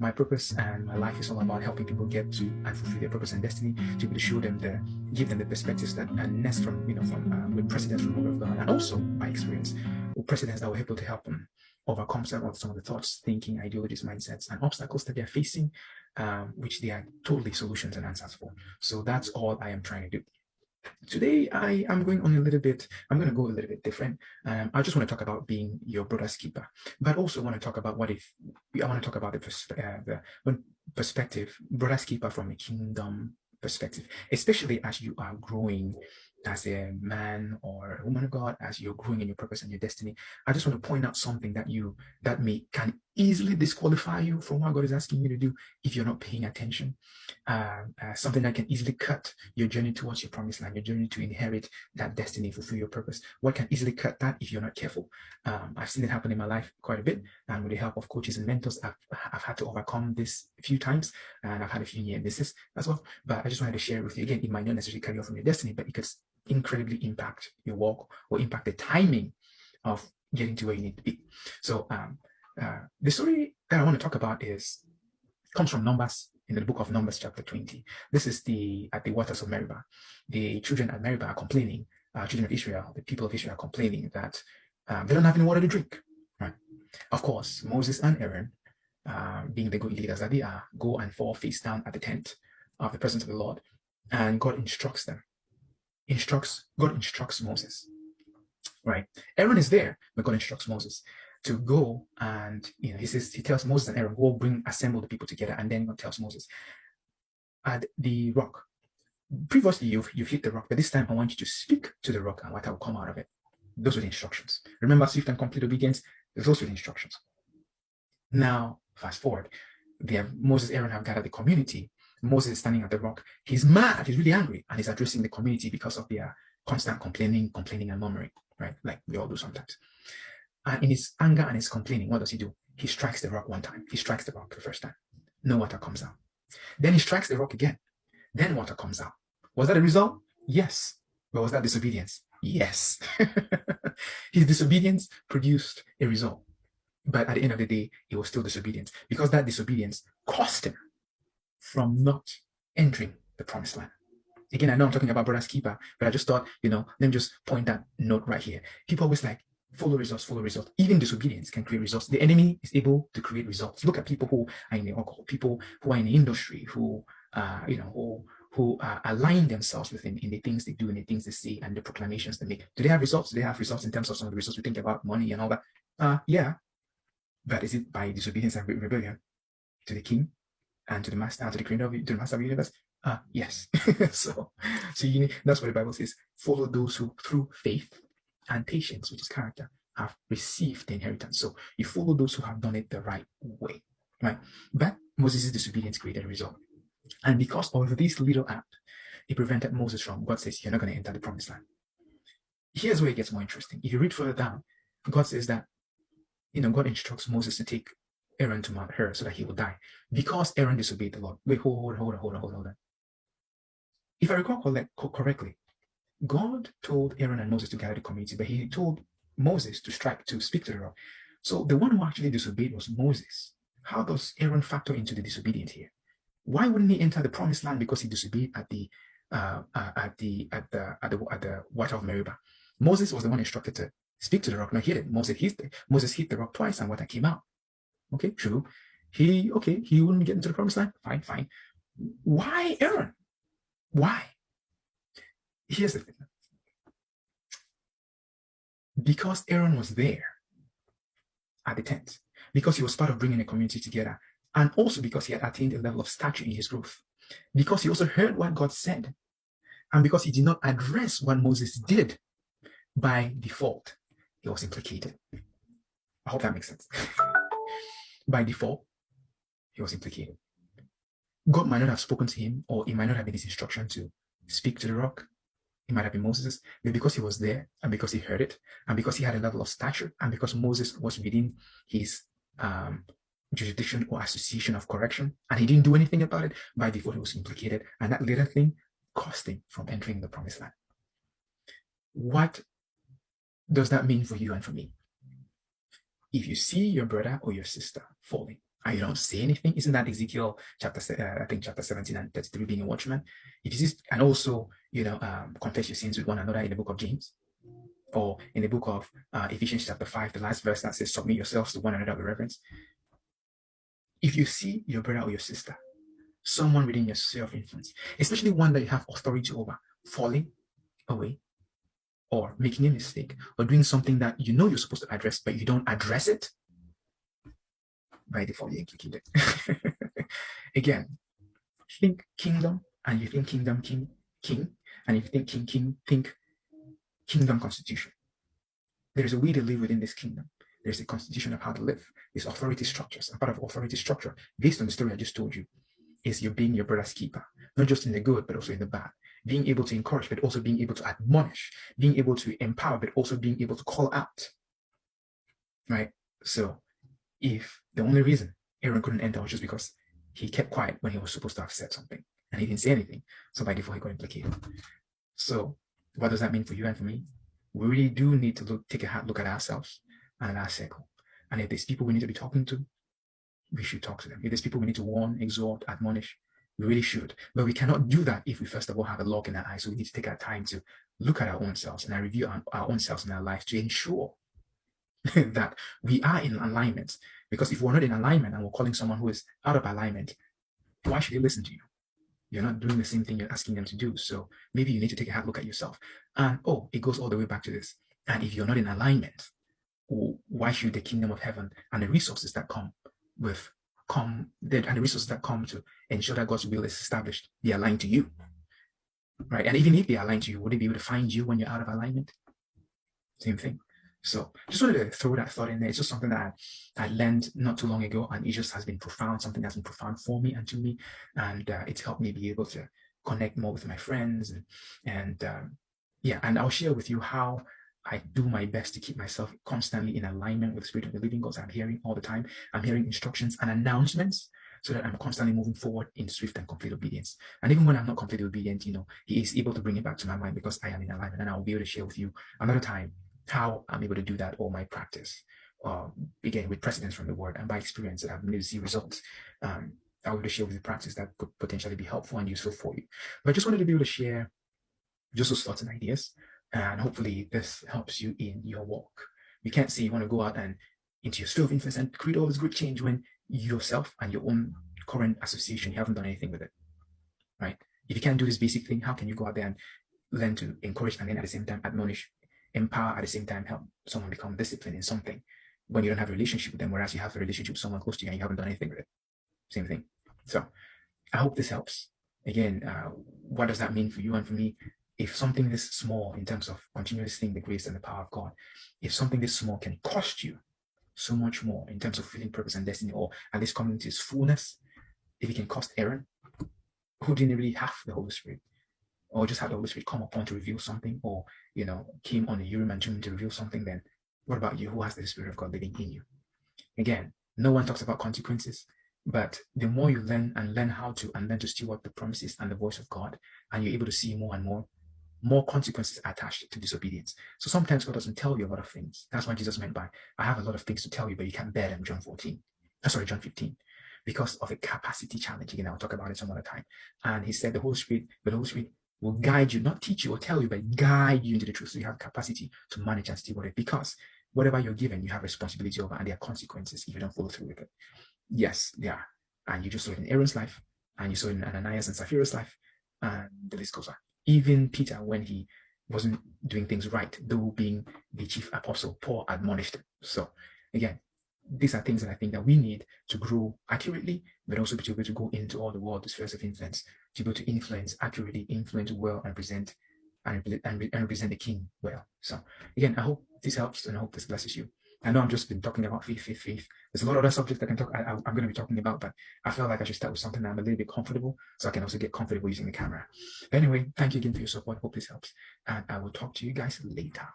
My purpose and my life is all about helping people get to and fulfill their purpose and destiny, to be able to show them give them the perspectives that are nest from, with precedents from the Word of God, and also by experience, with precedents that were able to help them overcome some of the thoughts, thinking, ideologies, mindsets, and obstacles that they are facing, which they are totally solutions and answers for. So that's all I am trying to do. Today, I am going on a little bit, I'm going to go a little bit different. I just want to talk about being your brother's keeper, but also want to talk about I want to talk about the perspective, brother's keeper from a kingdom perspective, especially as you are growing as a man or a woman of God, as you're growing in your purpose and your destiny. I just want to point out something that can easily disqualify you from what God is asking you to do if you're not paying attention. Something that can easily cut your journey towards your promised land, your journey to inherit that destiny, fulfill your purpose. What can easily cut that if you're not careful? I've seen it happen in my life quite a bit, and with the help of coaches and mentors, I've had to overcome this a few times, and I've had a few near misses as well. But I just wanted to share with you again. It might not necessarily cut you off from your destiny, but it could incredibly impact your walk or impact the timing of getting to where you need to be. So the story that I want to talk about comes from Numbers, in the book of Numbers chapter 20. This is at the waters of Meribah. The children at Meribah are complaining, children of Israel, the people of Israel are complaining that they don't have any water to drink. Right? Of course, Moses and Aaron, being the good leaders that they are, go and fall face down at the tent of the presence of the Lord, and God instructs them. God instructs Moses. Right? Aaron is there, but God instructs Moses to go, and he tells Moses and Aaron, go assemble the people together, and then God tells Moses, at the rock. Previously, you've hit the rock, but this time I want you to speak to the rock and what will come out of it. Those were the instructions. Remember, swift and complete obedience, those were the instructions. Now, fast forward, Moses and Aaron have gathered the community. Moses is standing at the rock. He's mad, he's really angry, and he's addressing the community because of their constant complaining and murmuring, right? Like we all do sometimes. And in his anger and his complaining, what does he do? He strikes the rock one time. He strikes the rock the first time. No water comes out. Then he strikes the rock again. Then water comes out. Was that a result? Yes. But was that disobedience? Yes. His disobedience produced a result. But at the end of the day, it was still disobedience, because that disobedience cost him from not entering the promised land. Again, I know I'm talking about brother's keeper, but I just thought, let me just point that note right here. People always like, follow results. Even disobedience can create results. The enemy is able to create results. Look at people who are in the alcohol, people who are in the industry, who align themselves in the things they do and the things they say and the proclamations they make. Do they have results? Do they have results in terms of some of the results we think about, money and all that? Yeah. But is it by disobedience and rebellion to the king and to the master and to the creator to the master of the universe? Yes. so that's what the Bible says. Follow those who through faith and patience, which is character, have received the inheritance. So you follow those who have done it the right way, right? But Moses' disobedience created a result. And because of this little act, it prevented Moses from, God says, you're not going to enter the promised land. Here's where it gets more interesting. If you read further down, God says that, God instructs Moses to take Aaron to Mount Hor so that he will die because Aaron disobeyed the Lord. Wait, hold on. If I recall correctly, God told Aaron and Moses to gather the community, but he told Moses to speak to the rock. So the one who actually disobeyed was Moses. How does Aaron factor into the disobedience here? Why wouldn't he enter the promised land because he disobeyed at the water of Meribah? Moses was the one instructed to speak to the rock. Now hit it. Moses hit the rock twice and water came out. Okay, true. He wouldn't get into the promised land. Fine. Why Aaron? Why? Here's the thing. Because Aaron was there at the tent, because he was part of bringing the community together, and also because he had attained a level of stature in his growth, because he also heard what God said, and because he did not address what Moses did, by default, he was implicated. I hope that makes sense. By default, he was implicated. God might not have spoken to him, or it might not have been his instruction to speak to the rock. It might have been Moses, but because he was there, and because he heard it, and because he had a level of stature, and because Moses was within his jurisdiction or association of correction, and he didn't do anything about it, by default he was implicated, and that little thing cost him from entering the promised land. What does that mean for you and for me? If you see your brother or your sister falling, and you don't say anything? Isn't that Ezekiel chapter, I think chapter 17 and 33, being a watchman? If you see, and also, confess your sins with one another in the book of James, or in the book of Ephesians chapter 5, the last verse that says, submit yourselves to one another with reverence. If you see your brother or your sister, someone within your sphere of influence, especially one that you have authority over, falling away, or making a mistake, or doing something that you know you're supposed to address, but you don't address it, by default, you're kicking it. Again, think kingdom, and you think kingdom king, and if you think king, think kingdom constitution. There's a way to live within this kingdom. There's a constitution of how to live. There's authority structures. And part of authority structure, based on the story I just told you, is you being your brother's keeper, not just in the good, but also in the bad. Being able to encourage, but also being able to admonish, being able to empower, but also being able to call out. Right? So if the only reason Aaron couldn't enter was just because he kept quiet when he was supposed to have said something, and he didn't say anything, so by default he got implicated. So what does that mean for you and for me? We really do need to take a hard look at ourselves and at our circle. And if there's people we need to be talking to, we should talk to them. If there's people we need to warn, exhort, admonish, we really should. But we cannot do that if we first of all have a log in our eye. So we need to take our time to look at our own selves and review our own selves in our lives to ensure that we are in alignment. Because if we're not in alignment and we're calling someone who is out of alignment, why should they listen to you? You're not doing the same thing you're asking them to do. So maybe you need to take a hard look at yourself. And it goes all the way back to this. And if you're not in alignment, why should the kingdom of heaven and the resources that come to ensure that God's will is established be aligned to you? Right? And even if they align to you, would they be able to find you when you're out of alignment? Same thing. So just wanted to throw that thought in there. It's just something that I learned not too long ago, and it just has been profound, something that's been profound for me and to me. And it's helped me be able to connect more with my friends. And I'll share with you how I do my best to keep myself constantly in alignment with the Spirit of the living God. I'm hearing all the time. I'm hearing instructions and announcements so that I'm constantly moving forward in swift and complete obedience. And even when I'm not completely obedient, He is able to bring it back to my mind because I am in alignment, and I'll be able to share with you another time how I'm able to do that, or my practice, again, with precedence from the word and by experience that I've been able to see results. I will share with you practice that could potentially be helpful and useful for you. But I just wanted to be able to share just those thoughts and ideas, and hopefully this helps you in your walk. You can't say you want to go out and into your sphere of influence and create all this great change when yourself and your own current association, you haven't done anything with it, right? If you can't do this basic thing, how can you go out there and learn to encourage and then at the same time admonish, empower, at the same time help someone become disciplined in something when you don't have a relationship with them, whereas you have a relationship with someone close to you and you haven't done anything with it? Same thing. So I hope this helps. Again, what does that mean for you and for me? If something this small in terms of continuously seeing the grace and the power of God, if something this small can cost you so much more in terms of fulfilling purpose and destiny, or at least coming to His fullness, if it can cost Aaron, who didn't really have the Holy Spirit, or just had the Holy Spirit come upon to reveal something, or came on the Urim and Thummim to reveal something, then what about you, who has the Spirit of God living in you? Again, no one talks about consequences, but the more you learn how to and learn to steward the promises and the voice of God, and you're able to see more and more consequences attached to disobedience. So sometimes God doesn't tell you a lot of things. That's why Jesus meant by, I have a lot of things to tell you, but you can't bear them, John 15. Because of a capacity challenge. Again, I'll talk about it some other time. And He said the Holy Spirit will guide you, not teach you or tell you, but guide you into the truth. So you have capacity to manage and steward it, because whatever you're given, you have responsibility over, and there are consequences if you don't follow through with it. Yes, there are. And you just saw it in Aaron's life, and you saw it in Ananias and Sapphira's life, and the list goes on. Even Peter, when he wasn't doing things right, though being the chief apostle, Paul admonished him. So again, these are things that I think that we need to grow accurately, but also to be able to go into all the world, the spheres of influence, to be able to influence accurately, influence well, and present the King well. So again, I hope this helps, and I hope this blesses you. I know I've just been talking about faith. There's a lot of other subjects I'm going to be talking about, but I felt like I should start with something that I'm a little bit comfortable, so I can also get comfortable using the camera. Anyway, thank you again for your support. Hope this helps, and I will talk to you guys later.